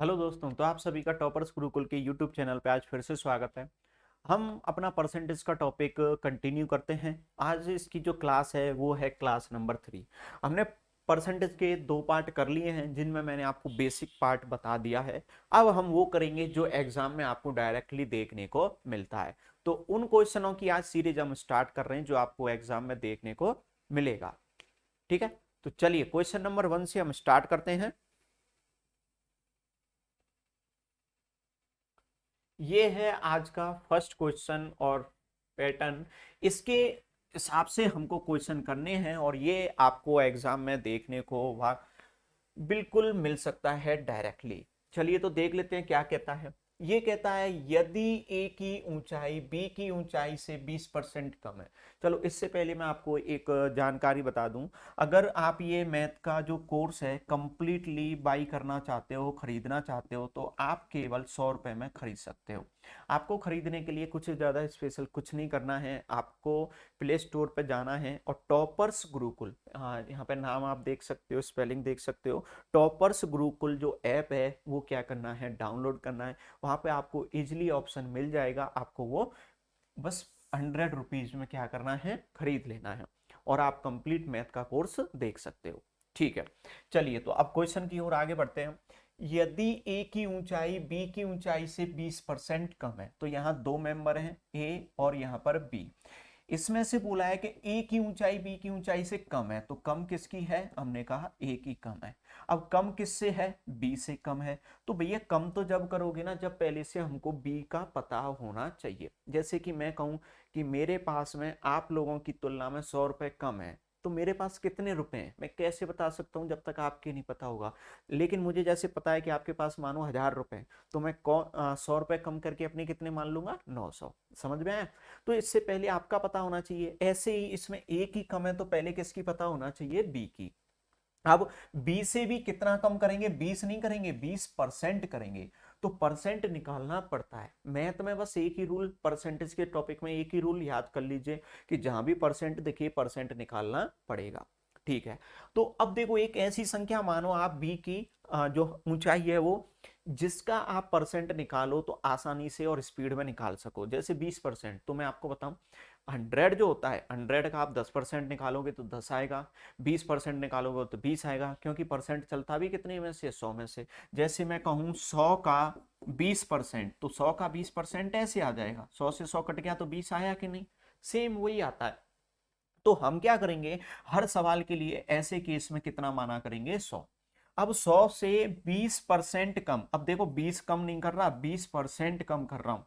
Hello दोस्तों, तो आप सभी का टॉपर्स गुरुकुल के यूट्यूब चैनल पे आज फिर से स्वागत है। हम अपना परसेंटेज का टॉपिक कंटिन्यू करते हैं। आज इसकी जो क्लास है वो है क्लास नंबर 3। हमने परसेंटेज के 2 पार्ट कर लिए हैं जिनमें मैंने आपको बेसिक पार्ट बता दिया है। अब हम वो करेंगे जो एग्जाम में आपको डायरेक्टली देखने को मिलता है। तो उन क्वेश्चनों की आज सीरीज हम स्टार्ट कर रहे हैं जो आपको एग्जाम में देखने को मिलेगा। ठीक है, तो चलिए क्वेश्चन नंबर 1 से हम स्टार्ट करते हैं। ये है आज का फर्स्ट क्वेश्चन और पैटर्न। इसके हिसाब से हमको क्वेश्चन करने हैं और ये आपको एग्जाम में देखने को बिल्कुल मिल सकता है डायरेक्टली। चलिए तो देख लेते हैं क्या कहता है। ये कहता है यदि ए की ऊंचाई बी की ऊंचाई से 20% कम है। चलो इससे पहले मैं आपको एक जानकारी बता दूं। अगर आप ये मैथ का जो कोर्स है कंप्लीटली बाई करना चाहते हो, खरीदना चाहते हो, तो आप केवल 100 रुपए में खरीद सकते हो। आपको खरीदने के लिए कुछ ज़्यादा स्पेशल कुछ नहीं करना है। आपको प्ले स्टोर पे जाना है और टॉपर्स गुरुकुल, हाँ यहाँ पे नाम आप देख सकते हो, स्पेलिंग देख सकते हो। टॉपर्स गुरुकुल जो ऐप है वो क्या करना है, डाउनलोड करना है। वहां पे आपको इजिली ऑप्शन मिल जाएगा, आपको वो बस 100 रुपीज में क्या करना है, खरीद लेना है और आप कंप्लीट मैथ का कोर्स देख सकते हो। ठीक है, चलिए तो अब क्वेश्चन की ओर आगे बढ़ते हैं। यदि ए की ऊंचाई बी की ऊंचाई से 20% कम है, तो यहाँ दो मेंबर हैं ए और यहाँ पर बी। इसमें से बोला है कि ए की ऊंचाई बी की ऊंचाई से कम है, तो कम किसकी है, हमने कहा ए की कम है। अब कम किससे है, बी से कम है। तो भैया कम तो जब करोगे ना जब पहले से हमको बी का पता होना चाहिए। जैसे कि मैं कहूं कि मेरे पास में आप लोगों की तुलना में 100 रुपए कम है, तो मेरे पास कितने रुपए हैं मैं कैसे बता सकता हूं जब तक आपके नहीं पता होगा। लेकिन मुझे जैसे पता है कि आपके पास मानो 1000 रुपए, तो मैं 100 रुपए कम करके अपने कितने मान लूंगा, 900। समझ में आया। तो इससे पहले आपका पता होना चाहिए। ऐसे ही इसमें ए की कम है तो पहले किसकी पता होना चाहिए, बी की। अब बी से भी कितना कम करेंगे, 20 नहीं करेंगे, 20% करेंगे। तो परसेंट निकालना पड़ता है। मैथ में बस एक ही रूल, परसेंटेज के टॉपिक में एक ही रूल याद कर लीजिए कि जहां भी परसेंट देखिए परसेंट निकालना पड़ेगा। ठीक है, तो अब देखो एक ऐसी संख्या मानो आप बी की जो ऊंचाई है वो, जिसका आप परसेंट निकालो तो आसानी से और स्पीड में निकाल सको। जैसे 20%, तो मैं आपको बताऊं 100 जो होता है, 100 का आप 10% निकालोगे तो 10 आएगा, 20% निकालोगे तो 20 आएगा, क्योंकि परसेंट चलता भी कितने में से, 100 में से। जैसे मैं कहूं 100 का 20%, तो 100 का 20% ऐसे आ जाएगा, 100 से 100 कट गया तो 20 आया कि नहीं, सेम वही आता है। तो हम क्या करेंगे, हर सवाल के लिए ऐसे केस में कितना माना करेंगे, 100। अब 100 से 20% कम, अब देखो 20 कम नहीं कर रहा, 20% कम कर रहा हूं,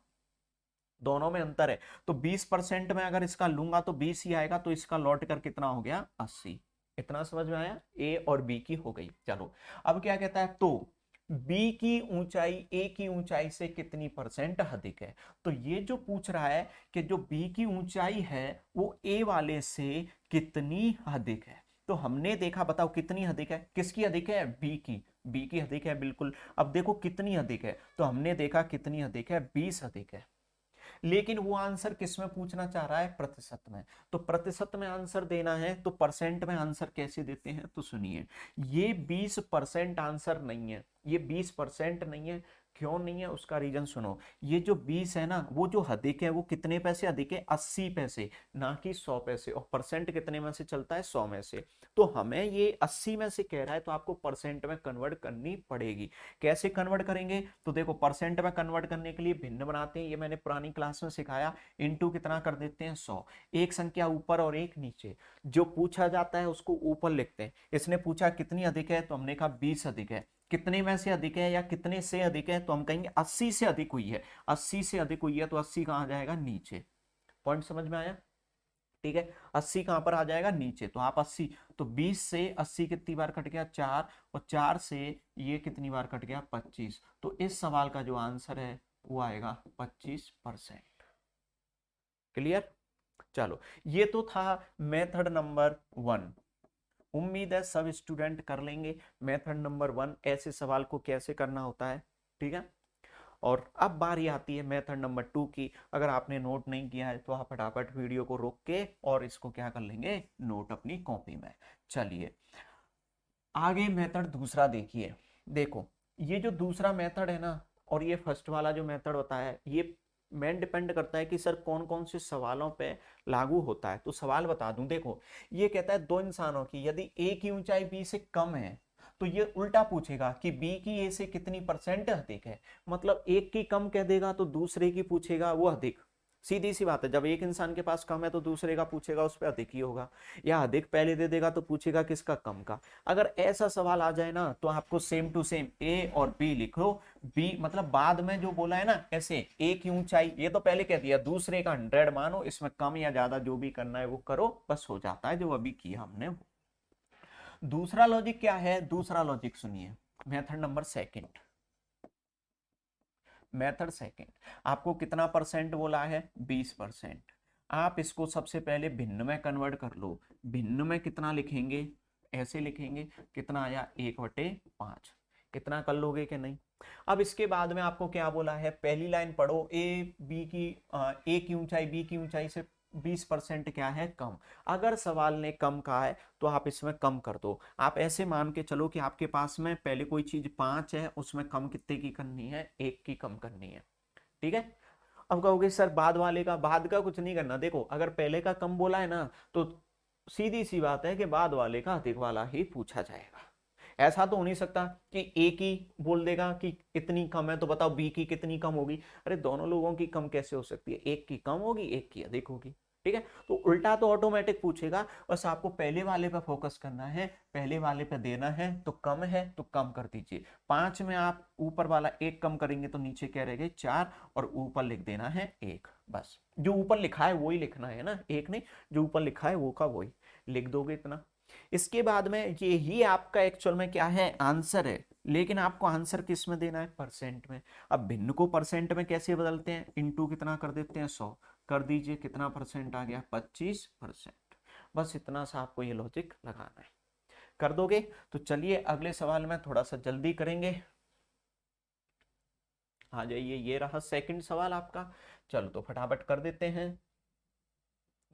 दोनों में अंतर है। तो 20% में अगर इसका लूंगा तो 20 ही आएगा, तो इसका लौट कर कितना हो गया, 80। इतना समझ में आया, ए और बी की हो गई। चलो अब क्या कहता है, तो बी की ऊंचाई ए की ऊंचाई से कितनी परसेंट अधिक है। तो ये जो पूछ रहा है कि जो बी की ऊंचाई है वो ए वाले से कितनी अधिक है। तो हमने देखा, बताओ कितनी अधिक है, किसकी अधिक है, बी की। बी की अधिक है बिल्कुल। अब देखो कितनी अधिक है, तो हमने देखा कितनी अधिक है, 20 अधिक है। लेकिन वो आंसर किस में पूछना चाह रहा है, प्रतिशत में। तो प्रतिशत में आंसर देना है तो परसेंट में आंसर कैसे देते हैं, तो सुनिए, ये 20% आंसर नहीं है, ये 20% नहीं है। क्यों नहीं है उसका रीजन सुनो। ये जो 20 है ना, वो जो अधिक है वो कितने पैसे अधिक है, 80 पैसे, ना कि 100 पैसे। और परसेंट कितने में से चलता है, 100 में से। तो हमें ये 80 में से कह रहा है तो आपको परसेंट में कन्वर्ट करनी पड़ेगी। कैसे कन्वर्ट करेंगे, तो देखो परसेंट में कन्वर्ट करने के लिए भिन्न बनाते हैं, ये मैंने पुरानी क्लास में सिखाया। इनटू कितना कर देते हैं, 100। एक संख्या ऊपर और एक नीचे, जो पूछा जाता है उसको ऊपर लिखते हैं। इसने पूछा कितनी अधिक है, तो हमने कहा 20 अधिक है। कितने में से अधिक है या कितने से अधिक है, तो हम कहेंगे 80 से अधिक हुई है। 80 से अधिक हुई है तो 80 कहाँ जाएगा, नीचे। पॉइंट समझ में आया। ठीक है, 80 कहां पर आ जाएगा, नीचे। तो आप 80, तो 20 से 80 कितनी बार कट गया, 4, और 4 से ये कितनी बार कट गया, 25। तो इस सवाल का जो आंसर है वो आएगा 25%। क्लियर। चलो, ये तो था मेथड नंबर 1। उम्मीद है सब स्टूडेंट कर लेंगे मेथड नंबर 1, ऐसे सवाल को कैसे करना होता है। ठीक है, और अब बारी आती है मेथड नंबर 2 की। अगर आपने नोट नहीं किया है तो आप फटाफट वीडियो को रोक के और इसको क्या कर लेंगे, नोट अपनी कॉपी में। चलिए आगे मेथड दूसरा देखिए। देखो ये जो दूसरा मेथड है ना और ये फर्स्ट वाला जो मेथड होता है, ये मेन डिपेंड करता है कि सर कौन कौन से सवालों पे लागू होता है। तो सवाल बता दूं, देखो ये कहता है दो इंसानों की यदि ए की ऊंचाई बी से कम है तो ये उल्टा पूछेगा कि बी की ए से कितनी परसेंट अधिक है। मतलब एक की कम कह देगा तो दूसरे की पूछेगा वो अधिक। सीधी सी बात है, जब एक इंसान के पास कम है तो दूसरे का पूछेगा उस पर अधिक ही होगा, या अधिक पहले दे देगा तो पूछेगा किसका, कम का। अगर ऐसा सवाल आ जाए ना तो आपको सेम टू सेम ए और बी लिखो। बी मतलब बाद में जो बोला है ना, ऐसे ए की ऊंचाई ये तो पहले कह दिया, दूसरे का 100 मानो, इसमें कम या ज्यादा जो भी करना है वो करो, बस हो जाता है जो अभी किया हमने वो। दूसरा लॉजिक क्या है, दूसरा लॉजिक सुनिए, method number second. Method second आपको कितना परसेंट बोला है, 20%। आप इसको सबसे पहले भिन्न में कन्वर्ट कर लो। भिन्न में कितना लिखेंगे, ऐसे लिखेंगे, कितना आया 1/5। कितना कर लोगे कि नहीं। अब इसके बाद में आपको क्या बोला है, पहली लाइन पढ़ो, ए की ऊंचाई बी की ऊंचाई से 20% क्या है, कम। अगर सवाल ने कम कहा है तो आप इसमें कम कर दो। आप ऐसे मान के चलो कि आपके पास में पहले कोई चीज 5 है, उसमें कम कितने की करनी है, 1 की कम करनी है। ठीक है। अब कहोगे सर बाद वाले का, बाद का कुछ नहीं करना। देखो अगर पहले का कम बोला है ना तो सीधी सी बात है कि बाद वाले का अधिक वाला ही पूछा जाएगा। ऐसा तो हो नहीं सकता कि ए की बोल देगा कि इतनी कम है तो बताओ बी की कितनी कम होगी। अरे दोनों लोगों की कम कैसे हो सकती है, एक की कम होगी एक की अधिक होगी। ठीक है। तो उल्टा तो ऑटोमेटिक पूछेगा, बस आपको पहले वाले पे फोकस करना है, पहले वाले पे देना है। तो कम है तो कम कर दीजिए। 5 में आप ऊपर वाला 1 कम करेंगे तो नीचे क्या रहेगा 4, और ऊपर लिख देना है 1। बस जो ऊपर लिखा है वही लिखना है ना, एक नहीं, जो ऊपर लिखा है वो का वही लिख दोगे इतना। इसके बाद में ये ही आपका एक्चुअल में क्या है, आंसर है। लेकिन आपको आंसर किस में देना है, परसेंट में। अब भिन्न को परसेंट में कैसे बदलते हैं, इनटू कितना कर देते हैं 100 कर दीजिए, कितना परसेंट आ गया 25%। बस इतना सा आपको ये लॉजिक लगाना है, कर दोगे। तो चलिए अगले सवाल में थोड़ा सा जल्दी करेंगे। आ जाइए, ये रहा सेकंड सवाल आपका। चलो तो फटाफट कर देते हैं।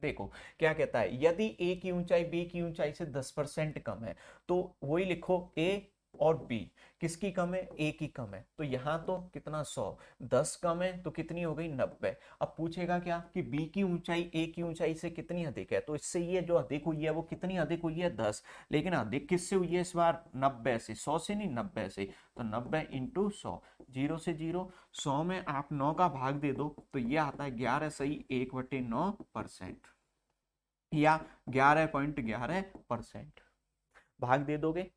देखो क्या कहता है, यदि ए की ऊंचाई बी की ऊंचाई से 10% कम है तो वही लिखो, ए और बी किसकी कम है, ए की कम है। तो यहां तो कितना 100, 10 कम है तो कितनी हो गई 90। अब पूछेगा क्या कि बी की ऊंचाई ए की ऊंचाई से कितनी अधिक है, तो इससे ये जो अधिक हुई है वो कितनी अधिक हुई है 10। लेकिन अधिक किससे हुई है इस बार, 90 से, 100 से नहीं 90 से। तो 90 इंटू 100, 0 से 0, 100 में आप 9 का भाग दे दो तो ये आता है 11 सही 1/9%, या 11.11%। भाग दे दोगे,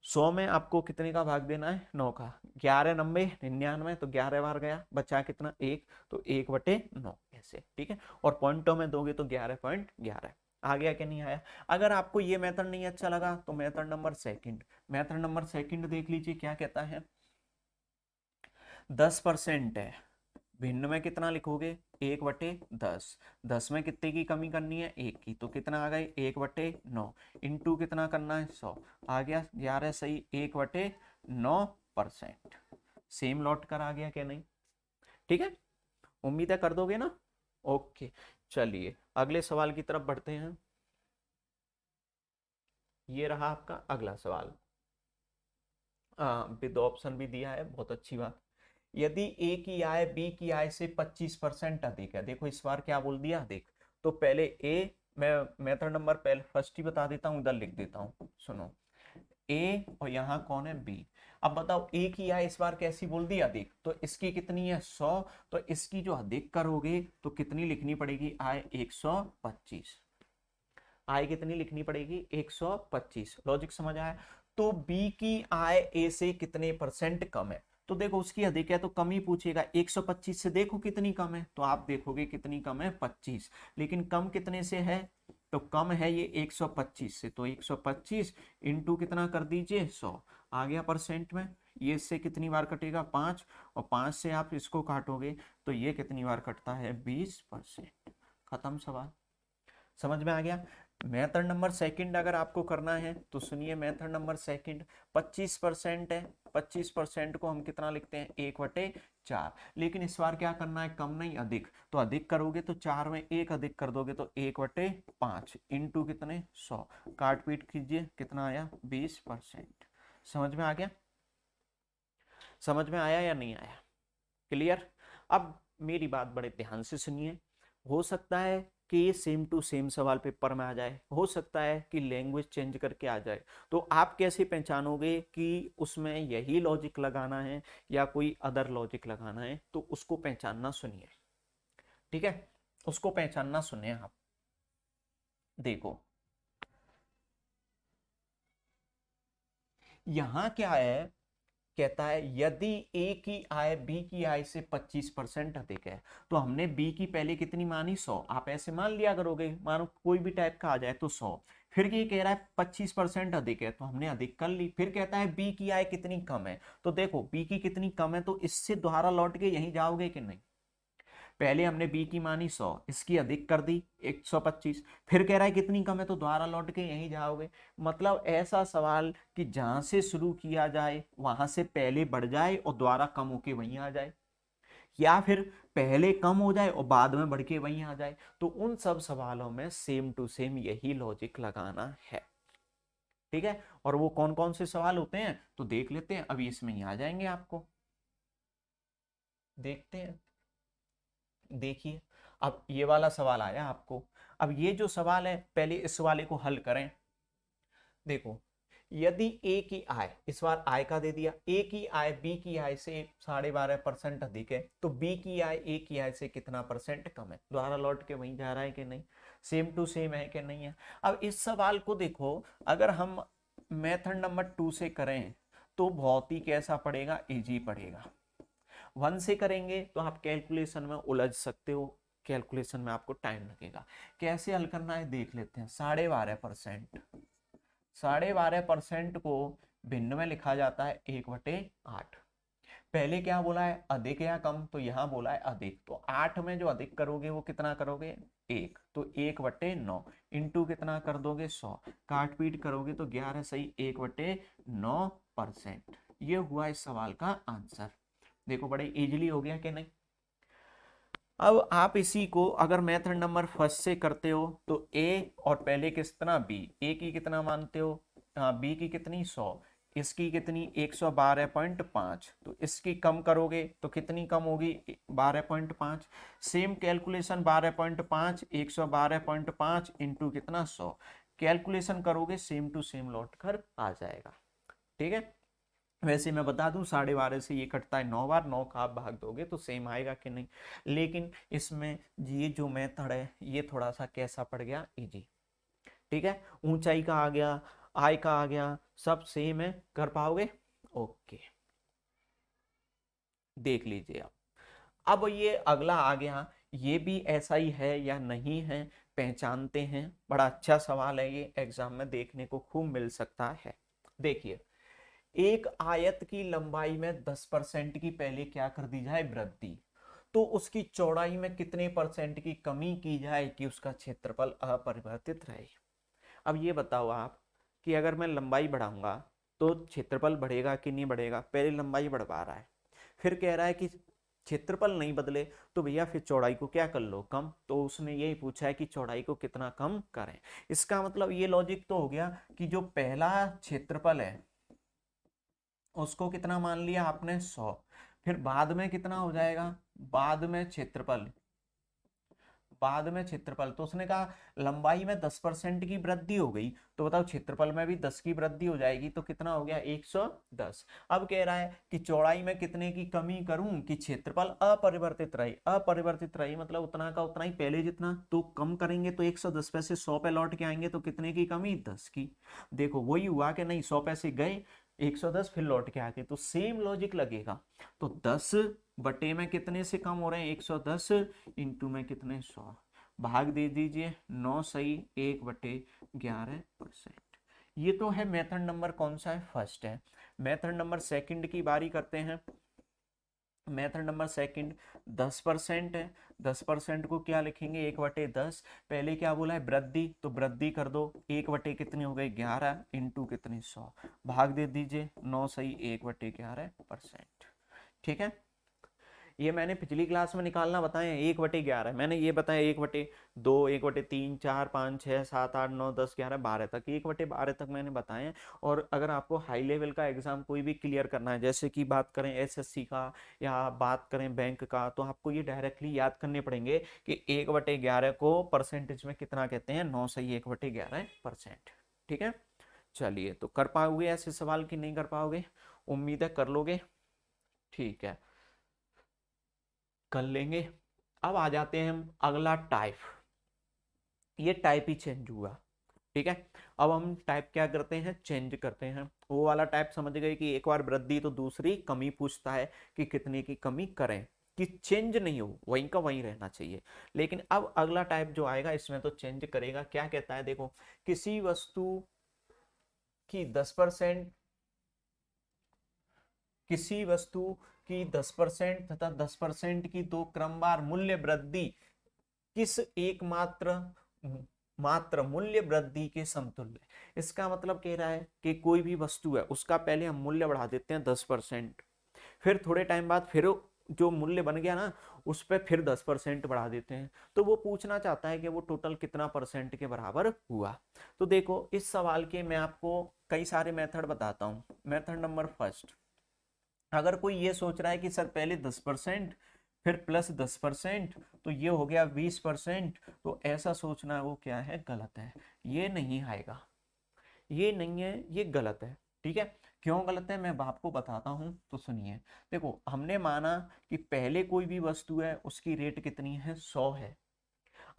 100 में आपको कितने का भाग देना है, 9 का। 11 90 99, तो 11 बार गया, बचा कितना 1, तो 1/9 ऐसे। ठीक है। और पॉइंटों में दोगे तो 11.11। आ गया कि नहीं आया। अगर आपको ये मेथड नहीं अच्छा लगा तो method number second, method number second देख लीजिए क्या कहता है। 10% है, भिन्न में कितना लिखोगे, 1/10। 10 में कितने की कमी करनी है, 1 की, तो कितना आ गई 1/9 इंटू कितना करना है 100, आ गया 11 सही 1/9%। सेम लौट कर आ गया क्या नहीं। ठीक है, उम्मीद है कर दोगे ना। ओके, चलिए अगले सवाल की तरफ बढ़ते हैं। ये रहा आपका अगला सवाल। विद ऑप्शन भी दिया है, बहुत अच्छी बात। यदि ए की आय बी की आय से 25% अधिक है, देखो इस बार क्या बोल दिया अधिक। तो पहले ए, मैं मेथड नंबर पहले फर्स्ट ही बता देता हूँ, इधर लिख देता हूँ, सुनो। ए और यहाँ कौन है, बी। अब बताओ ए की आय इस बार कैसी बोल दी, अधिक, तो इसकी कितनी है 100। तो इसकी जो अधिक करोगे तो कितनी लिखनी पड़ेगी, आय 125। आय कितनी लिखनी पड़ेगी 125। लॉजिक समझ आया। तो बी की आय ए से कितने परसेंट कम है, तो देखो उसकी अधिक है तो कम ही पूछेगा। 125 से देखो कितनी कम है, तो आप देखोगे कितनी कम है 25। लेकिन कम कितने से है, तो कम है ये 125 से, तो 125 इंटू कितना कर दीजिए 100, आ गया परसेंट में। ये इससे कितनी बार कटेगा 5, और 5 से आप इसको काटोगे तो ये कितनी बार कटता है 20%। खत्म सवाल, समझ में आ गया। मेथड नंबर सेकंड अगर आपको करना है तो सुनिए, मेथड नंबर सेकंड 25% है, 25% को हम कितना लिखते हैं 1/4। लेकिन इस बार क्या करना है, कम नहीं अधिक। तो अधिक करोगे तो 4 में 1 अधिक कर दोगे तो 1/5 इंटू कितने 100, काट पीट कीजिए कितना आया 20%। समझ में आ गया। समझ में आया या नहीं आया? क्लियर? अब मेरी बात बड़े ध्यान से सुनिए। हो सकता है कि ये सेम टू सेम सवाल पेपर में आ जाए, हो सकता है कि लैंग्वेज चेंज करके आ जाए, तो आप कैसे पहचानोगे कि उसमें यही लॉजिक लगाना है या कोई अदर लॉजिक लगाना है? तो उसको पहचानना सुनिए, ठीक है? उसको पहचानना सुनिए आप। देखो यहां क्या है, कहता है यदि ए की आय बी की आय से 25% अधिक है, तो हमने बी की पहले कितनी मानी 100, आप ऐसे मान लिया करोगे, मानो कोई भी टाइप का आ जाए तो 100। फिर ये कह रहा है 25% अधिक है, तो हमने अधिक कर ली। फिर कहता है बी की आय कितनी कम है, तो देखो बी की कितनी कम है, तो इससे दोबारा लौट के यहीं जाओगे कि नहीं? पहले हमने बी की मानी 100, इसकी अधिक कर दी 125, फिर कह रहा है कितनी कम है, तो दोबारा लौट के यहीं जाओगे। मतलब ऐसा सवाल कि जहां से शुरू किया जाए वहां से पहले बढ़ जाए और दोबारा कम होके वहीं आ जाए, या फिर पहले कम हो जाए और बाद में बढ़ के वहीं आ जाए। तो उन सब सवालों में सेम टू सेम यही लॉजिक लगाना है, ठीक है? और वो कौन कौन से सवाल होते हैं तो देख लेते हैं, अभी इसमें ही आ जाएंगे आपको, देखते हैं। देखिए अब ये वाला सवाल आया आपको। अब ये जो सवाल है पहले इस वाले को हल करें। देखो यदि ए की आय, इस बार आय का दे दिया, ए की आय बी की आय से 12.5% अधिक है, तो बी की आय ए की आय से कितना परसेंट कम है? दोबारा लौट के वहीं जा रहा है कि नहीं? सेम टू सेम है कि नहीं है? अब इस सवाल को देखो, अगर हम मेथड नंबर 2 से करें तो बहुत ही कैसा पड़ेगा, इजी पड़ेगा। 1 से करेंगे तो आप कैलकुलेशन में उलझ सकते हो, कैलकुलेशन में आपको टाइम लगेगा। कैसे हल करना है देख लेते हैं। 12.5%, 12.5% को भिन्न में लिखा जाता है 1/8। पहले क्या बोला है, अधिक या कम? तो यहां बोला है अधिक, तो 8 में जो अधिक करोगे वो कितना करोगे, 1, तो 1/9 इंटू कितना कर दोगे, 100, काट पीट करोगे तो 11 सही 1/9%। ये हुआ इस सवाल का आंसर। देखो बड़े इजीली हो गया कि नहीं? अब आप इसी को अगर मेथड नंबर फर्स्ट से करते हो तो ए और पहले कितना बी, ए की कितना मानते हो, बी की कितनी 100, इसकी कितनी 112.5, तो इसकी कम करोगे तो कितनी कम होगी, 12.5। सेम कैलकुलेशन 12.5 112.5 इंटू कितना 100, कैलकुलेशन करोगे सेम टू सेम लौट कर आ जाएगा, ठीक है? वैसे मैं बता दूं 12.5 से ये कटता है 9 बार, 9 का आप भाग दोगे तो सेम आएगा कि नहीं? लेकिन इसमें ये जो मेथड है ये थोड़ा सा कैसा पड़ गया, इजी, ठीक है? ऊंचाई का आ गया, आय का आ गया, सब सेम है, कर पाओगे? ओके, देख लीजिए आप। अब ये अगला आ गया, ये भी ऐसा ही है या नहीं है, पहचानते हैं। बड़ा अच्छा सवाल है ये, एग्जाम में देखने को खूब मिल सकता है। देखिए एक आयत की लंबाई में 10% की पहले क्या कर दी जाए, वृद्धि, तो उसकी चौड़ाई में कितने परसेंट की कमी की जाए कि उसका क्षेत्रफल अपरिवर्तित रहे? अब ये बताओ आप कि अगर मैं लंबाई बढ़ाऊंगा तो क्षेत्रफल बढ़ेगा कि नहीं बढ़ेगा? पहले लंबाई बढ़वा रहा है, फिर कह रहा है कि क्षेत्रफल नहीं बदले, तो भैया फिर चौड़ाई को क्या कर लो, कम। तो उसने यही पूछा है कि चौड़ाई को कितना कम करें। इसका मतलब ये लॉजिक तो हो गया कि जो पहला क्षेत्रफल है उसको कितना मान लिया आपने, 100, फिर बाद में कितना हो जाएगा, बाद में क्षेत्रफल, बाद में क्षेत्रफल, तो उसने कहा लंबाई में 10% की वृद्धि हो गई, तो बताओ क्षेत्रफल में भी 10 की वृद्धि हो जाएगी, तो कितना हो गया, 110। अब कह रहा है कि चौड़ाई में कितने की कमी करूं कि क्षेत्रफल अपरिवर्तित रहे, अपरिवर्तित रहे मतलब उतना का उतना ही पहले जितना, तो कम करेंगे तो 110 पे से 100 पे लौट के आएंगे, तो कितने की कमी, 10 की। देखो वही हुआ कि नहीं, 100 पैसे गए, 110 फिर लौट के आके, तो सेम लॉजिक लगेगा। तो 10 बटे में कितने से कम हो रहे हैं, 110 इंटू में कितने, 100, भाग दे दीजिए 9 सही 1/11%। ये तो है मेथड नंबर कौन सा है, फर्स्ट है। मेथड नंबर सेकंड की बारी करते हैं। मेथड नंबर सेकंड 10% है, 10% को क्या लिखेंगे, 1/10। पहले क्या बोला है, वृद्धि, तो वृद्धि कर दो, 1 कितनी हो गई, 11 इंटू कितनी, 100, भाग दे दीजिए 9 सही 1/11%, ठीक है? ये मैंने पिछली क्लास में निकालना बताया 1/11, मैंने ये बताया 1/2, 1/3, 4, 5, 6, 7, 8, 9, 10, 11, 12 तक, 1/12 तक मैंने बताए हैं। और अगर आपको हाई लेवल का एग्जाम कोई भी क्लियर करना है, जैसे कि बात करें एसएससी का या बात करें बैंक का, तो आपको ये डायरेक्टली याद करने पड़ेंगे कि 1/11 को परसेंटेज में कितना कहते हैं, 9 सही 1/11%। ठीक है, चलिए, तो कर पाओगे ऐसे सवाल कि नहीं कर पाओगे? उम्मीद है कर लोगे। ठीक है, कर लेंगे। अब आ जाते हैं हम अगला टाइप। ये टाइप ही चेंज हुआ। ठीक है, अब हम टाइप क्या करते हैं, चेंज करते हैं। वो वाला टाइप समझ गए कि एक बार वृद्धि तो दूसरी कमी पूछता है कि कितने की कमी करें, कि चेंज नहीं हो, वहीं का वहीं रहना चाहिए। लेकिन अब अगला टाइप जो आएगा इसमें तो चेंज करेगा। क्या कहता है, देखो, किसी वस्तु की 10%, किसी वस्तु की 10% तथा 10% की दो क्रमवार मूल्य वृद्धि किस एकमात्र मात्र मूल्य वृद्धि के समतुल्य। इसका मतलब कह रहा है कि कोई भी वस्तु है उसका पहले हम मूल्य बढ़ा देते हैं 10%, फिर थोड़े टाइम बाद फिर जो मूल्य बन गया ना उस पर फिर 10% बढ़ा देते हैं। तो वो पूछना चाहता है कि वो टोटल कितना परसेंट के बराबर हुआ। तो देखो, इस सवाल के मैं आपको कई सारे मेथड बताता हूँ। मेथड नंबर फर्स्ट, अगर कोई ये सोच रहा है कि सर पहले 10% फिर प्लस 10%, तो ये हो गया 20%, तो ऐसा सोचना वो क्या है, गलत है। ये नहीं आएगा, ये नहीं है, ये गलत है। ठीक है, क्यों गलत है मैं आपको बताता हूं, तो सुनिए। देखो, हमने माना कि पहले कोई भी वस्तु है उसकी रेट कितनी है, 100 है।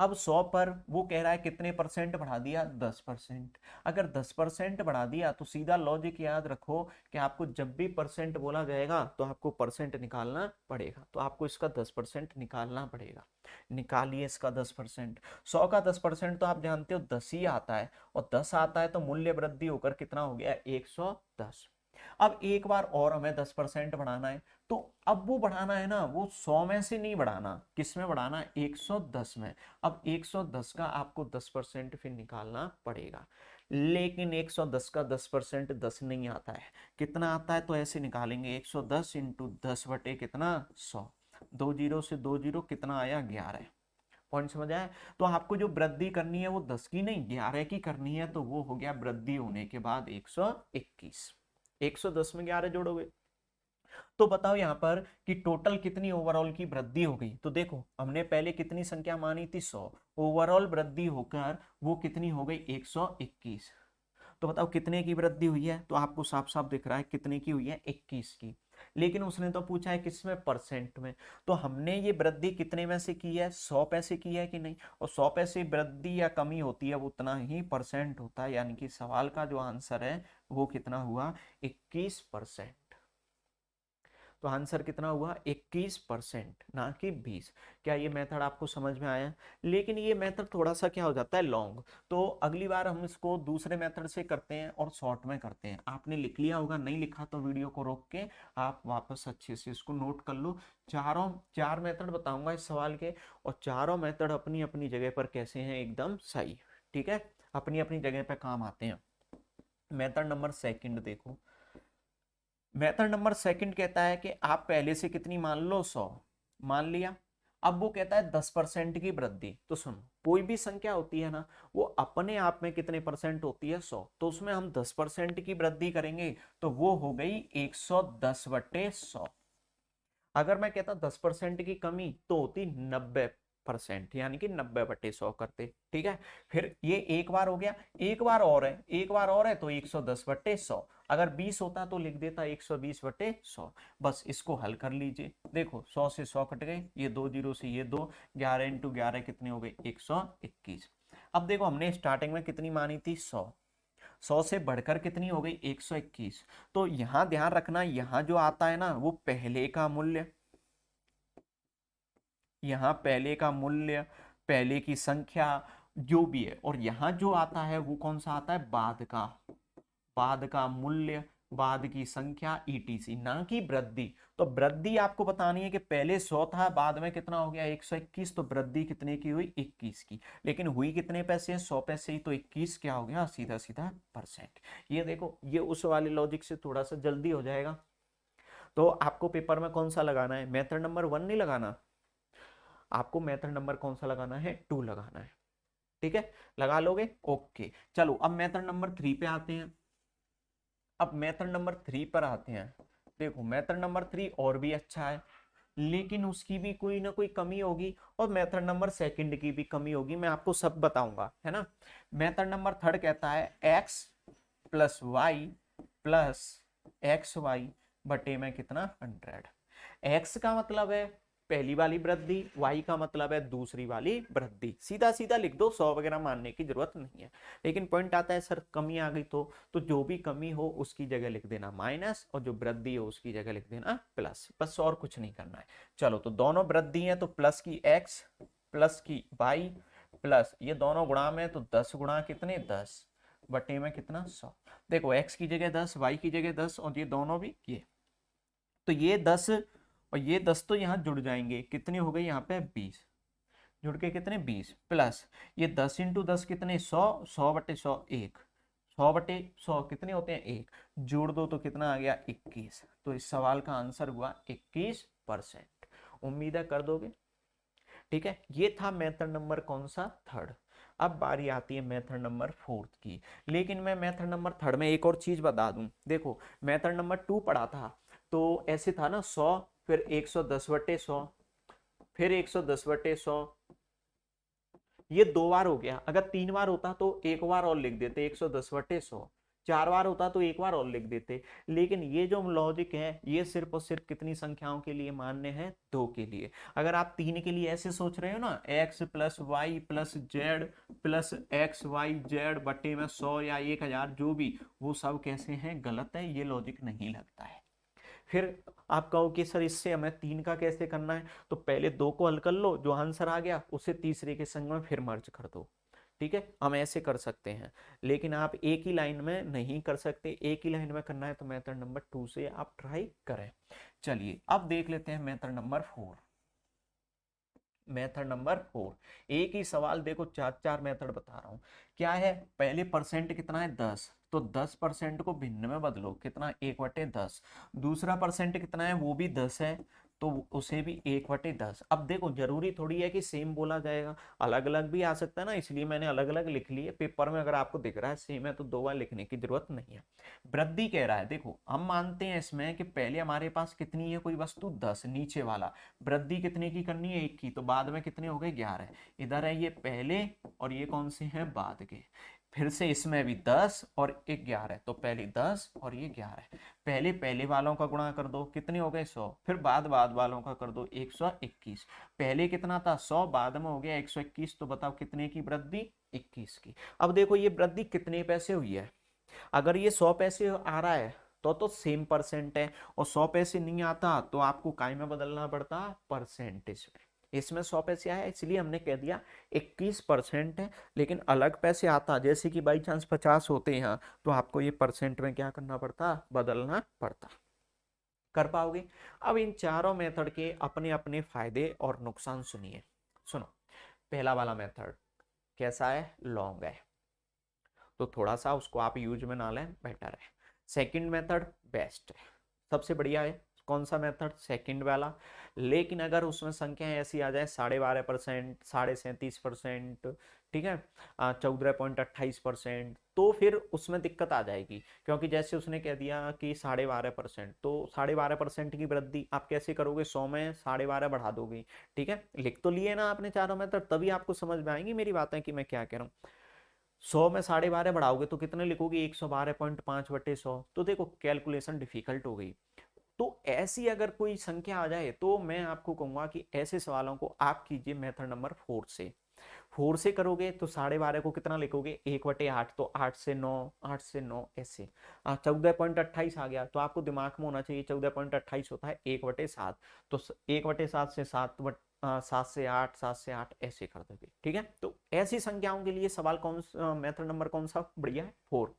अब 100 पर वो कह रहा है कितने परसेंट बढ़ा दिया, 10%। अगर 10% बढ़ा दिया तो सीधा लॉजिक याद रखो कि आपको जब भी परसेंट बोला जाएगा तो आपको परसेंट निकालना पड़ेगा। तो आपको इसका 10% निकालना पड़ेगा। निकालिए इसका 10%। 100 का 10% तो आप जानते हो 10 ही आता है, और 10 आता है तो मूल्य वृद्धि होकर कितना हो गया, 110। अब एक बार और हमें 10% बढ़ाना है, तो अब वो बढ़ाना है ना, वो 100 में से नहीं बढ़ाना, किस में बढ़ाना है, 110 में। अब 110 का आपको 10% फिर निकालना पड़ेगा। लेकिन 110 का 10% 10 नहीं आता है, कितना आता है, तो ऐसे निकालेंगे 110 इंटू 10 बटे कितना, 100। 2 जीरो से 2 जीरो कितना आया, 11। पॉइंट समझ आया? तो आपको जो वृद्धि करनी है वो 10 की नहीं 11 की करनी है, तो वो हो गया वृद्धि होने के बाद 121। 110 में 11 जोड़ोगे तो बताओ यहां पर कि टोटल कितनी ओवरऑल की वृद्धि हो गई। तो देखो, हमने पहले कितनी संख्या मानी थी, 100। ओवरऑल वृद्धि होकर वो कितनी हो गई, 121। तो बताओ कितने की वृद्धि हुई है, तो आपको साफ साफ दिख रहा है कितने की हुई है, 21 की। लेकिन उसने तो पूछा है किसमें, परसेंट में। तो हमने ये वृद्धि कितने में से की है, 100 पैसे की है कि नहीं। और 100 पैसे वृद्धि या कमी होती है वो उतना ही परसेंट होता है, यानी कि सवाल का जो आंसर है वो कितना हुआ, 21%। तो आंसर कितना हुआ, 21%, ना कि 20। क्या ये मेथड आपको समझ में आया? लेकिन ये मेथड थोड़ा सा क्या हो जाता है, लॉन्ग। तो अगली बार हम इसको दूसरे मेथड से करते हैं और शॉर्ट में करते हैं। आपने लिख लिया होगा, नहीं लिखा तो वीडियो को रोक के आप वापस अच्छे से इसको नोट कर लो। चार मेथड बताऊंगा इस सवाल के, और चारों मेथड अपनी अपनी जगह पर कैसे हैं, एकदम सही। ठीक है, अपनी अपनी जगह पर काम आते हैं। मेथड नंबर सेकंड देखो। मेथड नंबर सेकंड कहता है कि आप पहले से कितनी मान लो, 100 मान लिया। अब वो कहता है 10% की वृद्धि। तो सुनो, कोई भी संख्या होती है ना, वो अपने आप में कितने परसेंट होती है, 100। तो उसमें हम 10% की वृद्धि करेंगे तो वो हो गई 110/100। अगर मैं कहता 10% की कमी तो होती 90%, यानी कि 90/100 करते। ठीक है, फिर ये एक बार हो गया, एक बार और है, एक बार और है तो 110/100। अगर 20 होता तो लिख देता 120/100। बस इसको हल कर लीजिए। देखो, 100 से 100 कट गए, ये 2 जीरो से ये 2, 11 इंटू 11 कितने हो गए, 121। अब देखो, हमने स्टार्टिंग में कितनी मानी थी, 100। 100 से बढ़कर कितनी हो गई, 121। तो यहां ध्यान रखना, यहां जो आता है ना वो पहले का मूल्य, यहाँ पहले का मूल्य, पहले की संख्या जो भी है, और यहाँ जो आता है वो कौन सा आता है, बाद का मूल्य, बाद की संख्या, ईटीसी, ना कि वृद्धि। तो वृद्धि आपको बतानी है कि पहले 100 था, बाद में कितना हो गया, 121। तो वृद्धि कितने की हुई, 21 की। लेकिन हुई कितने पैसे, 100 पैसे ही, तो 21 क्या हो गया, सीधा सीधा परसेंट। ये देखो, ये उस वाले लॉजिक से थोड़ा सा जल्दी हो जाएगा। तो आपको पेपर में कौन सा लगाना है, मेथड नंबर 1 नहीं लगाना, आपको मेथड नंबर कौन सा लगाना है, 2 लगाना है। ठीक है, लगा लोगे, ओके। चलो अब मेथड नंबर 3 पे आते हैं। अब मेथड नंबर 3 पर आते हैं। देखो मेथड नंबर 3 और भी अच्छा है, लेकिन उसकी भी कोई ना कोई कमी होगी, और मेथड नंबर सेकंड की भी कमी होगी, मैं आपको सब बताऊंगा, है ना। मेथड नंबर थर्ड कहता है x plus Y plus X Y बटे में कितना 100। x का मतलब है पहली वाली वृद्धि, y का मतलब है दूसरी वाली वृद्धि, सीधा सीधा लिख दो, 100 वगैरह मानने की जरूरत नहीं है। लेकिन पॉइंट आता है सर कमी आ गई तो जो भी कमी हो उसकी जगह लिख देना माइनस, और जो वृद्धि हो उसकी जगह लिख देना प्लस, बस और कुछ नहीं करना है। चलो तो दोनों वृद्धि है तो प्लस की x प्लस की y प्लस ये दोनों गुणा में, तो 10 गुणा कितने 10 बटे में कितना 100। देखो x की जगह 10, y की जगह 10, और ये दोनों भी ये, तो ये 10 और ये 10 तो यहाँ जुड़ जाएंगे, कितनी हो गई यहाँ पे 20, जुड़ के कितने 20 प्लस ये 10 इंटू 10 कितने 100, 100 बटे 100 1, 100 बटे 100 कितने होते हैं 1, जोड़ दो तो कितना आ गया 21। तो इस सवाल का आंसर हुआ 21%। उम्मीद है कर दोगे। ठीक है, ये था मेथड नंबर कौन सा, थर्ड। अब बारी आती है मेथड नंबर फोर्थ की, लेकिन मैं मेथड नंबर थर्ड में एक और चीज बता दूं। देखो मेथड नंबर 2 पढ़ा था तो ऐसे था ना 100 फिर 110 बटे 100 फिर 110 बटे 100, ये 2 बार हो गया। अगर 3 बार होता तो एक बार और लिख देते 110 बटे 100, 4 बार होता तो एक बार और लिख देते। लेकिन ये जो लॉजिक है ये सिर्फ और सिर्फ कितनी संख्याओं के लिए मान्य है, 2 के लिए। अगर आप 3 के लिए ऐसे सोच रहे हो ना, x plus Y plus Z plus X Y Z बटे में 100 या 1000 जो भी, वो सब कैसे हैं, गलत है, ये लॉजिक नहीं लगता है। फिर आप कहो कि सर इससे हमें 3 का कैसे करना है, तो पहले 2 को हल कर लो, जो आंसर आ गया उसे तीसरे के संग में फिर मर्ज कर दो। ठीक है, हम ऐसे कर सकते हैं, लेकिन आप एक ही लाइन में नहीं कर सकते, एक ही लाइन में करना है तो मेथड नंबर 2 से आप ट्राई करें। चलिए अब देख लेते हैं मेथड नंबर 4। मेथड नंबर 4 एक ही सवाल, देखो 4 मेथड बता रहा हूं। क्या है, पहले परसेंट कितना है 10, तो 10% को भिन्न में बदलो, कितना 1/10। दूसरा परसेंट कितना है, वो भी 10 है, तो उसे भी 1/10। अब देखो जरूरी थोड़ी है कि सेम बोला जाएगा, अलग अलग भी आ सकता है ना, इसलिए मैंने अलग अलग लिख लिए। पेपर में अगर आपको दिख रहा है सेम है तो 2 बार लिखने की जरूरत नहीं है। वृद्धि कह रहा है, देखो हम मानते हैं इसमें कि पहले हमारे पास कितनी है कोई वस्तु 10, नीचे वाला वृद्धि कितने की करनी है 1 की, तो बाद में कितने हो गए 11। इधर है ये पहले और ये कौन से हैं बाद के, फिर से इसमें भी 10 और 11, तो पहले 10 और ये 11। पहले पहले वालों का गुणा कर दो, कितने हो गए 100, फिर बाद वालों का कर दो 121। पहले कितना था 100, बाद में हो गया 121, तो बताओ कितने की वृद्धि 21 की। अब देखो ये वृद्धि कितने पैसे हुई है, अगर ये 100 पैसे आ रहा है तो सेम परसेंट है, और 100 पैसे नहीं आता तो आपको काय में बदलना पड़ता परसेंटेज में। इसमें 100 पैसे आया इसलिए हमने कह दिया 21% है, लेकिन अलग पैसे आता जैसे कि बाई चांस 50 होते हैं तो आपको ये परसेंट में क्या करना पड़ता, बदलना पड़ता। कर पाओगे। अब इन चारों मेथड के अपने अपने फायदे और नुकसान सुनिए। सुनो, पहला वाला मेथड कैसा है, लॉन्ग है, तो थोड़ा सा उसको आप यूज में ना लें, बेटर है। सेकंड मेथड बेस्ट है, सबसे बढ़िया है। कौन सा मेथड, सेकंड वाला। लेकिन अगर उसमें संख्याएं ऐसी आ जाए 12.5%, 37%, ठीक है, 14.28%, तो फिर उसमें दिक्कत आ जाएगी। क्योंकि जैसे उसने कह दिया कि 12.5%, तो 12.5% की वृद्धि आप कैसे करोगे, 100 में 12.5 बढ़ा दोगे। ठीक है, लिख तो लिए ना आपने चारों मेथड, तभी आपको समझ में आएंगी मेरी बातें कि मैं क्या कह रहा हूँ। 100 में 12.5 बढ़ाओगे तो कितने लिखोगे, 112.5/100, तो देखो कैलकुलेशन डिफिकल्ट हो गई। तो ऐसी अगर कोई संख्या आ जाए तो मैं आपको कहूंगा कि ऐसे सवालों को आप कीजिए मेथड नंबर 4 से। 4 से करोगे तो 12.5 को कितना लिखोगे 1/8, तो 8 से 9, 8 से 9 ऐसे। 14.28 आ गया तो आपको दिमाग में होना चाहिए 14.28 होता है 1/7, तो 1/7 से 7 से 8, 7 से 8 ऐसे कर दोगे। ठीक है, तो ऐसी संख्याओं के लिए सवाल कौन मेथड नंबर कौन सा बढ़िया है, 4।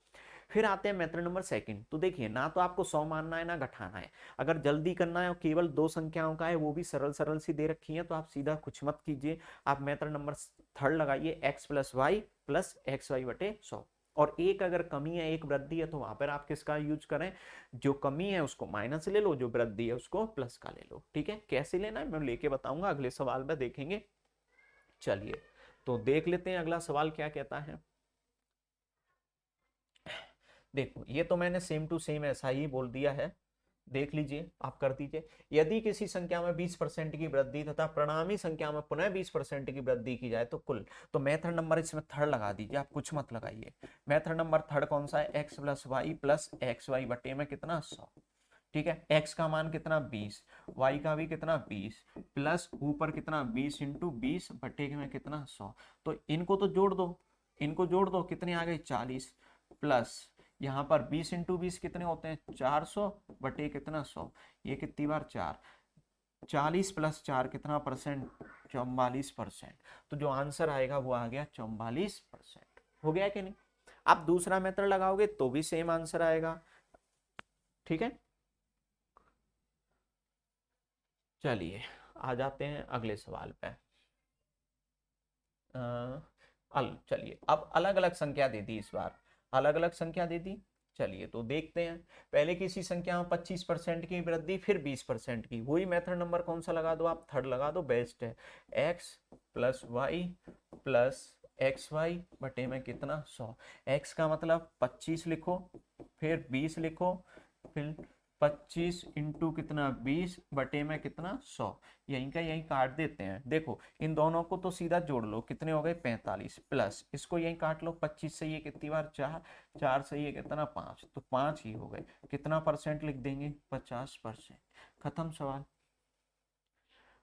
फिर आते हैं मेथड नंबर सेकंड। तो देखिए ना तो आपको 100 मानना है ना घटाना है, अगर जल्दी करना है और केवल 2 संख्याओं का है, वो भी सरल सरल सी दे रखी है, तो आप सीधा कुछ मत कीजिए, आप मेथड नंबर थर्ड लगाइए, x plus Y plus X Y बटे 100। और एक अगर कमी है एक वृद्धि है तो वहां पर आप किसका यूज करें, जो कमी है उसको माइनस ले लो, जो वृद्धि है उसको प्लस का ले लो। ठीक है, कैसे लेना है मैं लेके बताऊंगा, अगले सवाल में देखेंगे। चलिए तो देख लेते हैं अगला सवाल क्या कहता है। देखो ये तो मैंने सेम टू सेम ऐसा ही बोल दिया है, देख लीजिए आप कर दीजिए। यदि किसी संख्या में 20% की वृद्धि तथा परिणामी संख्या में पुनः 20% की वृद्धि की जाए तो कुल, तो मेथड नंबर इसमें थर्ड लगा दीजिए, आप कुछ मत लगाइए। मेथड नंबर थर्ड कौन सा है, X plus Y plus X Y बटे में कितना 100। ठीक है, x का मान कितना 20, y का भी कितना 20, प्लस ऊपर कितना 20 इंटू 20 बटे में कितना 100। तो इनको तो जोड़ दो, इनको जोड़ दो, कितने आ गए 40, प्लस यहाँ पर 20 इंटू 20 कितने होते हैं 400 बटे कितना 100, ये कितनी बार 4, 40 प्लस 4 कितना परसेंट 44%। तो जो आंसर आएगा वो आ गया 44%। हो गया कि नहीं। आप दूसरा मेथड लगाओगे तो भी सेम आंसर आएगा। ठीक है, चलिए आ जाते हैं अगले सवाल पे। चलिए अब अलग अलग संख्या दे दी, इस बार अलग अलग संख्या दे दी। चलिए तो देखते हैं, पहले किसी संख्या में 25% की वृद्धि फिर 20% की, वही मेथड नंबर कौन सा लगा दो आप, थर्ड लगा दो, बेस्ट है। x plus Y plus X Y बटे में कितना 100। x का मतलब 25 लिखो, फिर 20 लिखो, फिर 25 इंटू कितना 20 बटे में कितना 100, यहीं का यहीं काट देते हैं। देखो इन दोनों को तो सीधा जोड़ लो, कितने हो गए 45, प्लस इसको यहीं काट लो, 25 से ये कितनी बार 4, 4 से ये कितना 5, तो 5 ही हो गए। कितना परसेंट लिख देंगे 50%। खत्म सवाल।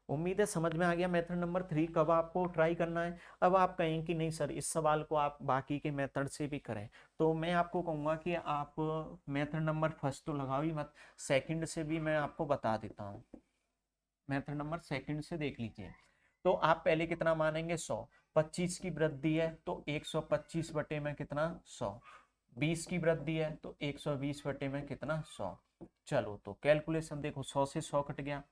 उम्मीद है समझ में आ गया मेथड नंबर 3 कब आपको ट्राई करना है। अब आप कहें कि नहीं सर इस सवाल को आप बाकी के मेथड से भी करें, तो मैं आपको कहूँगा कि आप मेथड नंबर फर्स्ट तो लगाओ ही मत, सेकंड से भी मैं आपको बता देता हूँ। मेथड नंबर सेकंड से देख लीजिए। तो आप पहले कितना मानेंगे 100, 25 की वृद्धि है तो 125 बटे में कितना 100, 20 की वृद्धि है तो 120 बटे में कितना 100। चलो तो कैलकुलेशन देखो, 100 से 100 कट गया,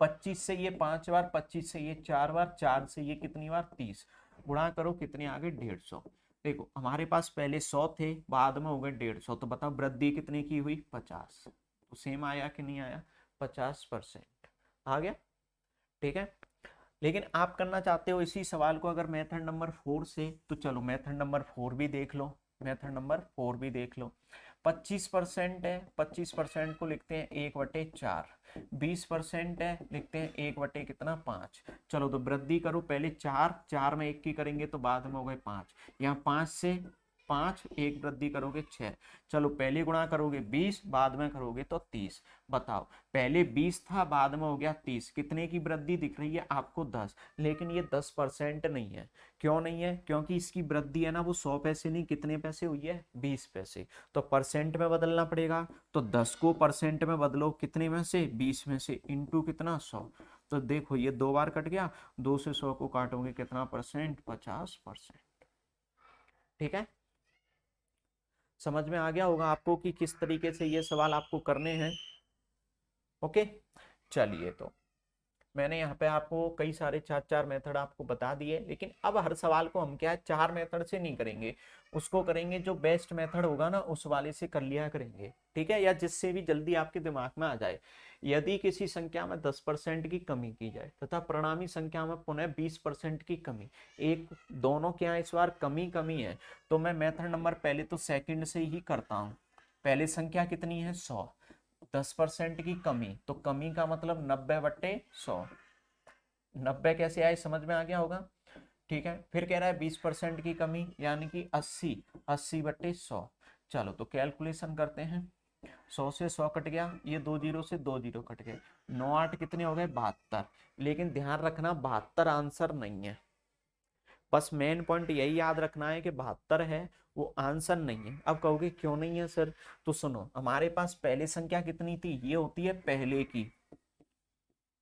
25 से ये 5 बार, 25 से ये 4 बार, 4 से ये कितनी बार 30, गुणा करो कितने आ गए 150। देखो हमारे पास पहले 100 थे, बाद में हो गए 150, तो बताओ वृद्धि कितने की हुई 50। तो सेम आया कि नहीं आया, 50% आ गया। ठीक है, लेकिन आप करना चाहते हो इसी सवाल को अगर मेथड नंबर 4 से, तो चलो मेथड नंबर 4 भी देख लो, मेथड नंबर 4 भी देख लो। 25% है, 25% को लिखते हैं 1/4, 20% है लिखते हैं 1/ कितना 5। चलो तो वृद्धि करो, पहले 4, 4 में 1 की करेंगे तो बाद में हो गए 5, यहाँ 5 से 5 एक वृद्धि करोगे 6। चलो पहले गुणा करोगे 20, बाद में करोगे तो 30। बताओ पहले 20 था बाद में हो गया 30, कितने की वृद्धि दिख रही है आपको 10, लेकिन ये 10% नहीं है। क्यों नहीं है, क्योंकि इसकी वृद्धि है ना वो 100 पैसे नहीं, कितने पैसे हुई है 20 पैसे, तो परसेंट में बदलना पड़ेगा। तो 10 को परसेंट में बदलो, कितने में से 20 में से, इंटू कितना 100। तो देखो ये 2 बार कट गया, 2 से 100 को काटोगे कितना परसेंट 50%। ठीक है, समझ में आ गया होगा आपको कि किस तरीके से ये सवाल आपको करने हैं। ओके, चलिए तो मैंने यहाँ पे आपको कई सारे 4 मेथड आपको बता दिए, लेकिन अब हर सवाल को हम क्या है 4 मेथड से नहीं करेंगे, उसको करेंगे जो बेस्ट मेथड होगा ना उस वाले से कर लिया करेंगे। ठीक है, या जिससे भी जल्दी आपके दिमाग में आ जाए। यदि किसी संख्या में 10% की कमी की जाए तथा परिणामी संख्या में पुनः 20% की कमी, एक दोनों क्या इस बार कमी कमी है, तो मैं मेथड नंबर पहले तो सेकंड से ही करता हूँ। पहले संख्या कितनी है 100, 10% की कमी, तो कमी का मतलब 90/100, 90 कैसे आए समझ में आ गया होगा। ठीक है, फिर कह रहा है 20% की कमी यानी कि 80, 80/100। चलो तो कैलकुलेशन करते हैं, 100 से 100 कट गया, ये 2 जीरो से 2 जीरो कट गए, 9 8 कितने हो गए 72। लेकिन ध्यान रखना 72 आंसर नहीं है, बस मेन पॉइंट यही याद रखना है कि 72 है वो आंसर नहीं है। अब कहोगे क्यों नहीं है सर, तो सुनो हमारे पास पहले संख्या कितनी थी, ये होती है पहले की,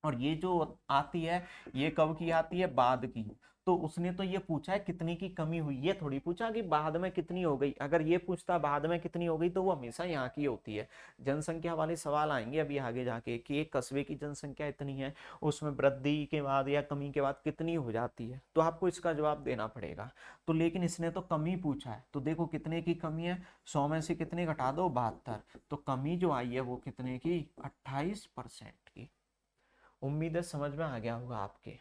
और ये जो आती है ये कब की आती है, बाद की। तो उसने तो ये पूछा है कितने की कमी हुई, ये थोड़ी पूछा कि बाद में कितनी हो गई। अगर ये पूछता बाद में कितनी हो गई तो वो हमेशा यहाँ की होती है। जनसंख्या वाले सवाल आएंगे अभी आगे जाके कि एक कस्बे की जनसंख्या इतनी है, उसमें वृद्धि के बाद या कमी के बाद कितनी हो जाती है, तो आपको इसका जवाब देना पड़ेगा। तो लेकिन इसने तो कमी पूछा है, तो देखो कितने की कमी है, 100 में से कितने घटा दो, 72। तो कमी जो आई है वो कितने की, 28% की। उम्मीद है समझ में आ गया होगा आपके।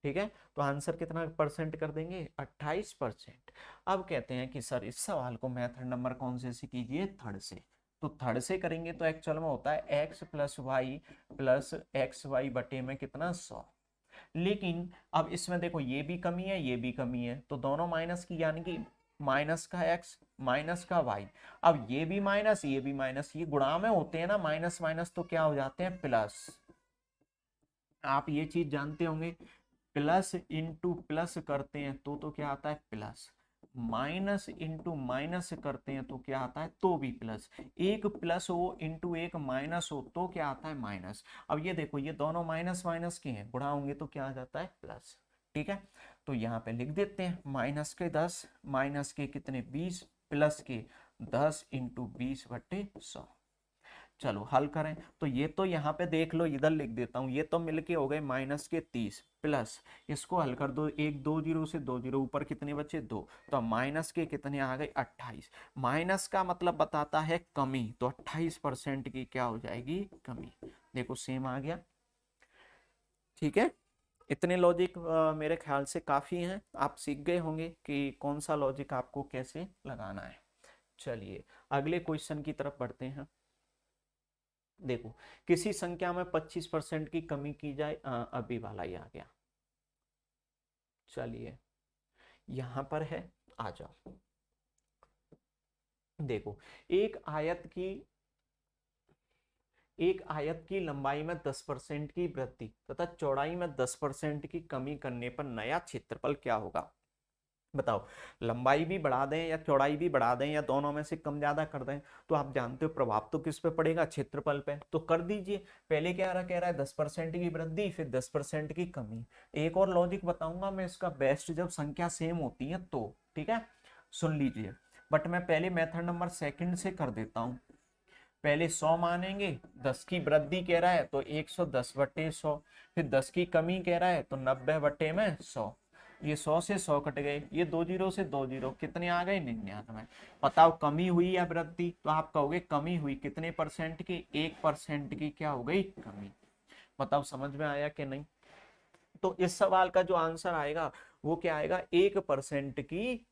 ठीक है, तो आंसर कितना परसेंट कर देंगे, 28%। अब कहते हैं कि सर इस सवाल को मेथड नंबर कौन से कीजिए, थर्ड से। तो थर्ड से करेंगे तो एक्चुअल में होता है x प्लस एक्स वाई बटे में कितना, 100। लेकिन अब इसमें देखो ये भी कमी है ये भी कमी है, तो दोनों माइनस की, यानी कि माइनस का x माइनस का y। अब ये भी माइनस ये भी माइनस, ये गुणा में होते हैं ना, माइनस माइनस तो क्या हो जाते हैं, प्लस। आप ये चीज जानते होंगे, प्लस इंटू प्लस करते हैं तो क्या आता है, प्लस। माइनस इंटू माइनस करते हैं तो क्या आता है, तो भी प्लस। एक प्लस हो इंटू एक माइनस हो तो क्या आता है, माइनस। अब ये देखो ये दोनों माइनस माइनस के हैं, गुणा होंगे तो क्या आ जाता है, प्लस। ठीक है, तो यहाँ पे लिख देते हैं माइनस के 10, माइनस के कितने, 20, प्लस के 10 इंटू 20/100। चलो हल करें, तो ये तो यहाँ पे देख लो, इधर लिख देता हूँ, ये तो मिलके हो गए माइनस के 30, प्लस इसको हल कर दो, एक 2 जीरो से 2 जीरो ऊपर कितने बचे, 2। तो माइनस के कितने आ गए, 28। माइनस का मतलब बताता है कमी, तो 28% की क्या हो जाएगी, कमी। देखो सेम आ गया। ठीक है, इतने लॉजिक मेरे ख्याल से काफी हैं, आप सीख गए होंगे कि कौन सा लॉजिक आपको कैसे लगाना है। चलिए अगले क्वेश्चन की तरफ बढ़ते हैं। देखो, किसी संख्या में 25% की कमी की जाए, अभी वाला ही आ गया। चलिए यहां पर है, आ जाओ। देखो, एक आयत की एक आयत की लंबाई में 10% की वृद्धि तथा चौड़ाई में 10% की कमी करने पर नया क्षेत्रफल क्या होगा। बताओ, लंबाई भी बढ़ा दें या चौड़ाई भी बढ़ा दें या दोनों में से कम ज्यादा कर दें, तो आप जानते हो प्रभाव तो किस पे पड़ेगा, क्षेत्रफल पे। तो कर दीजिए। पहले क्या कह रहा है, 10% की वृद्धि, फिर 10% की कमी। एक और लॉजिक बताऊंगा मैं इसका बेस्ट, जब संख्या सेम होती है तो। ठीक है, सुन लीजिए। बट मैं पहले मेथड नंबर सेकंड से कर देता हूं। पहले 100 मानेंगे, 10 की वृद्धि कह रहा है तो 110/100, फिर 10 की कमी कह रहा है तो 90/100। ये 100 से 100 कट गए, ये 2 जीरो से 2 जीरो, कितने आ गए, 99। बताओ कमी हुई या वृद्धि, तो आप कहोगे कमी हुई, कितने परसेंट की, 1% की क्या हो गई, कमी। बताओ समझ में आया कि नहीं। तो इस सवाल का जो आंसर आएगा वो क्या आएगा, 1% की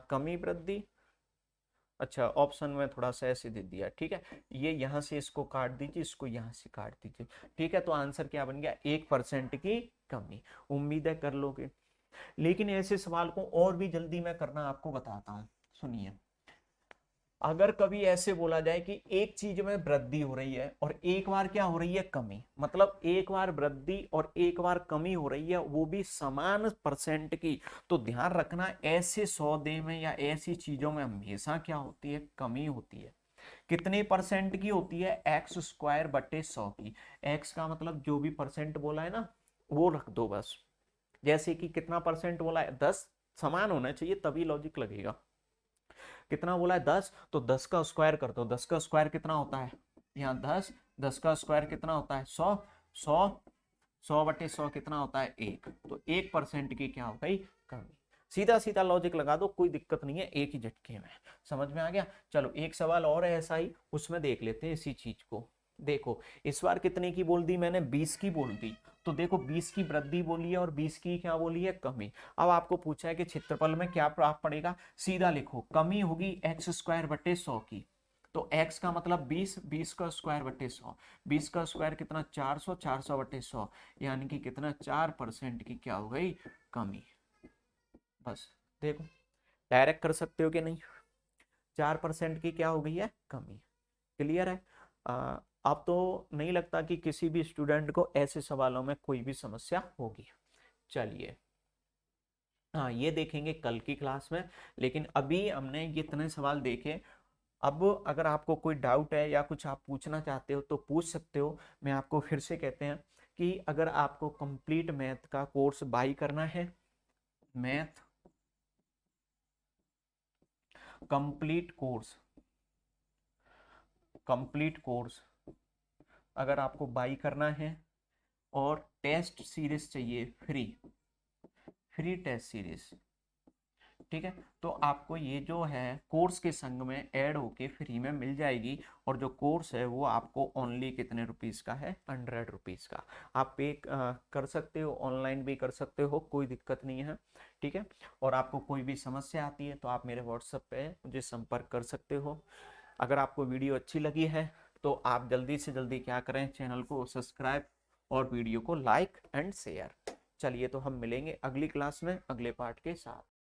कमी वृद्धि। अच्छा, ऑप्शन में थोड़ा सा ऐसे दे दिया, ठीक है। ये यहां से इसको काट दीजिए, इसको यहां से काट दीजिए। ठीक है, तो आंसर क्या बन गया, 1% की कमी। उम्मीद है कर लोगे। लेकिन ऐसे सवाल को और भी जल्दी मैं करना आपको बताता हूं, सुनिए। अगर कभी ऐसे बोला जाए कि एक चीज में वृद्धि हो रही है और एक बार क्या हो रही है, कमी, मतलब एक बार वृद्धि और एक बार कमी हो रही है, वो भी समान परसेंट की, तो ध्यान रखना ऐसे सौदे में या ऐसी चीजों में हमेशा क्या होती है, कमी होती है। कितने परसेंट की होती है, x² बटे 100 की। x का मतलब जो भी परसेंट बोला है ना वो रख दो बस। जैसे कि कितना परसेंट बोला है, 10, समान होना चाहिए तभी लॉजिक लगेगा। कितना बोला है, 10, तो 10 का स्क्वायर कर दो। 10 का स्क्वायर कितना होता है, यहाँ 10, 10 का स्क्वायर कितना होता है, 100, 100, 100/100 कितना होता है, 1। तो 1% की क्या हो गई, कमी। सीधा सीधा लॉजिक लगा दो, कोई दिक्कत नहीं है, एक ही झटके में। समझ में आ गया। चलो एक सवाल और है ऐसा ही, उसमें देख लेते हैं इसी चीज को। देखो, इस बार कितने की बोल दी मैंने, 20 की बोल दी। तो देखो 20 की वृद्धि बोली है और 20 की क्या बोली है, कमी। अब आपको पूछा है कि क्षेत्रफल में क्या प्रभाव पड़ेगा, सीधा लिखो, कमी होगी x² बटे 100 की। तो x का मतलब 20, 20 का स्क्वायर बटे 100, 20 का स्क्वायर कितना, 400, 400/100, यानी कि कितना, 4% की क्या हो गई, कमी। बस देखो, डायरेक्ट कर सकते हो कि नहीं, 4% की क्या हो गई है, कमी। क्लियर है। अब तो नहीं लगता कि किसी भी स्टूडेंट को ऐसे सवालों में कोई भी समस्या होगी। चलिए, हाँ ये देखेंगे कल की क्लास में। लेकिन अभी हमने ये इतने सवाल देखे, अब अगर आपको कोई डाउट है या कुछ आप पूछना चाहते हो तो पूछ सकते हो। मैं आपको फिर से कहते हैं कि अगर आपको कंप्लीट मैथ का कोर्स बाई करना है, math complete course, complete course अगर आपको बाई करना है और टेस्ट सीरीज चाहिए, फ्री, फ्री टेस्ट सीरीज, ठीक है, तो आपको ये जो है कोर्स के संग में ऐड होके फ्री में मिल जाएगी। और जो कोर्स है वो आपको ओनली कितने रुपीस का है, 100 रुपीज का। आप पे कर सकते हो, ऑनलाइन भी कर सकते हो, कोई दिक्कत नहीं है, ठीक है। और आपको कोई भी समस्या आती है तो आप मेरे व्हाट्सएप पे मुझे संपर्क कर सकते हो। अगर आपको वीडियो अच्छी लगी है तो आप जल्दी से जल्दी क्या करें, चैनल को सब्सक्राइब और वीडियो को लाइक एंड शेयर। चलिए तो हम मिलेंगे अगली क्लास में अगले पार्ट के साथ।